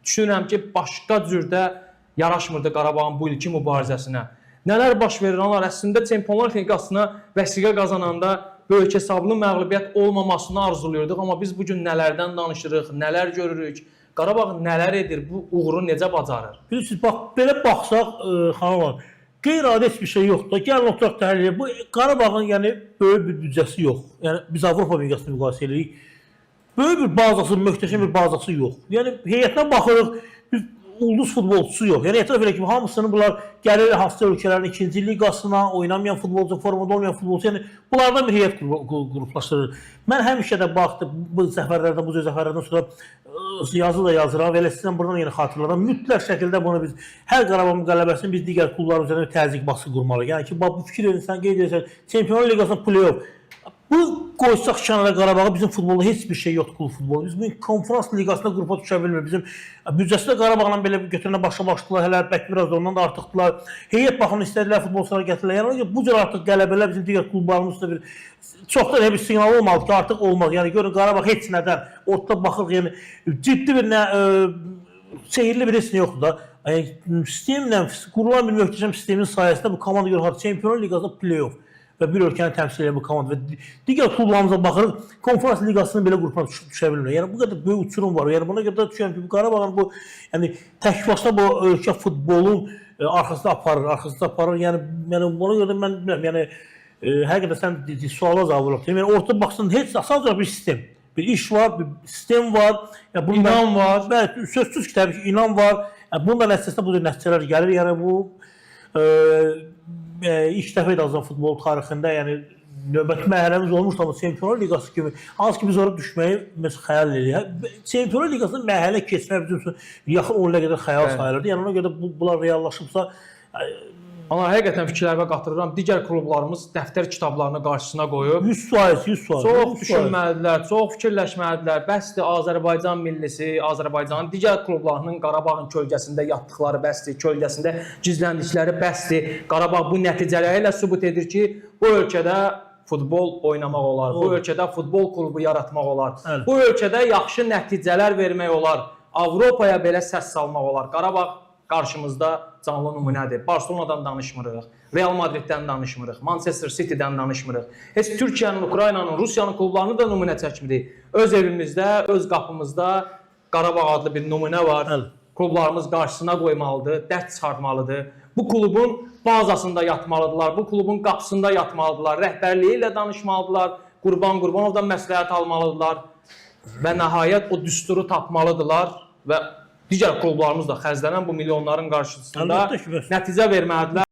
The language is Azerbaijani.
düşünürəm ki, başqa cürdə yaraşmırdı Qarabağın bu ilki mübarizəsinə. Nələr baş verir onlar? Əslində Çempionlar Liqasına vəsiqə qazananda böyük hesablı məğlubiyyət olmamasını arzuluyorduk. Amma biz bugün nələrdən danışırıq, nələr görürük, Qarabağ nələr edir, bu uğuru necə bacarır? Bilirsiniz, bax, belə baxsaq, xanımlar, qeyri-adi heç bir şey yoxdur. Gəlin oturaq təhlil edək. Bu Qarabağın yəni böyük bir büdcəsi yox. Yəni biz Avropa Liqasını müqayisə edirik. Böyük bir bazası, möhtəşəm bir bazası yox. Yəni heyətinə baxırıq, biz ulduz futbolçusu yox. Yəni etiraf edək ki, hamısını bunlar gəlir hansısa ölkələrin ikinci liqasına, oynamayan futbolcu, formada olmayan futbolcu, yəni bunlardan bir heyət qruplaşdırır. Mən həmişə də baxdım bu zəfərlərdən, bu zəfərlərdən sonra yazı da yazıram və elə sizdən buradan yeni xatırladım. Mütləq şəkildə bunu biz hər Qarabağın qələbəsini biz digər klublar üzərində təzyiq baskı qurmalıyıq. Yəni ki, bu fikir edirsən, qeyd edirsən, Çempionlar Liqasının play-off. Bu qoysaq kənara Qarabağa, bizim futbolda heç bir şey yoxdur klub futbolu. Biz bu konferans liqasında qrupa düşə bilmir. Bizim büdcəsi də Qarabağla belə götürənə başlamışdılar, hələ bəlkə biraz da ondan da artıqdılar. Heyət baxımını istədilər, futbolçulara gətirirlər. Yəni bu cür artıq qələbələr bizim digər klublarımızda bir çoxdan bir siqnal olmalı ki, artıq olmaz. Yəni görün Qarabağ heç nədən ortada baxır, yəni ciddi bir sehirli bir heç nə yoxdur da. Yəni sistemlə qurulan bir möhtəşəm sistemin sayəsində bu komanda görə Çempionlar Liqasında play-off və bir ölkəni təmsil edən bu komanda və digər klublarımıza baxırıq, konferans liqasının belə qrupuna düşə bilmir. Yəni bu qədər böyük uçurum var. Yəni buna görə də düşünürəm ki, bu Qarabağın bu yəni tək başına bu ölkə futbolun arxasında aparır. Yəni buna görə də mən bilmirəm. Yəni həqiqətən sən suala cavab verirsən. Yəni ortada baxsan heç sadəcə bir sistem, bir iş var, bir sistem var. Yəni İnam var. Bəli, sözsüz ki, təbii ki, inam var. Yəni bunun da nəticəsində bu cür nəticələr gəlir. Yəni bu ilk dəfə idi Azərbaycan futbol tarixində, yəni növbəti mərhələmiz olmuşdu, amma Çempionlar Liqası kimi, hansı ki biz orada düşməyi məsələn xəyal edirik. Çempionlar Liqasında mərhələ keçmək bizim üçün yaxın 10 ilə qədər xəyal sayılırdı. Yəni ona görə də bunlar reallaşıbsa, Amma həqiqətən fikirlərimə qatırıram. Digər klublarımız dəftər kitablarını qarşısına qoyub 100%. Çox düşünməlilər, çox fikirləşməlidirlər. Bəsdir Azərbaycan millisi, Azərbaycanın digər klublarının Qarabağın kölgəsində yatdıqları bəsdir, kölgəsində gizləndikləri bəsdir. Qarabağ bu nəticələri ilə sübut edir ki, bu ölkədə futbol oynamaq olar, bu ölkədə futbol klubu yaratmaq olar, bu ölkədə yaxşı nəticələr vermək olar, Avropaya belə səs salmaq olar. Qarabağ qarşımızda canlı nümunədir. Barcelonadan danışmırıq, Real Madriddən danışmırıq, Manchester City'dən danışmırıq. Heç Türkiyənin, Ukraynanın, Rusiyanın klublarını da nümunə çəkmirik. Öz evimizdə, öz qapımızda Qarabağ adlı bir nümunə var. Klublarımız qarşısına qoymalıdır, dərd çıxartmalıdır. Bu klubun bazasında yatmalıdırlar, bu klubun qapısında yatmalıdırlar, rəhbərliyi ilə danışmalıdırlar, Qurban Qurbanovdan məsləhət almalıdırlar və nəhayət o düsturu tapmalıdırlar və digər klublarımız da xərclənən bu milyonların qarşısında nəticə verməlidirlər.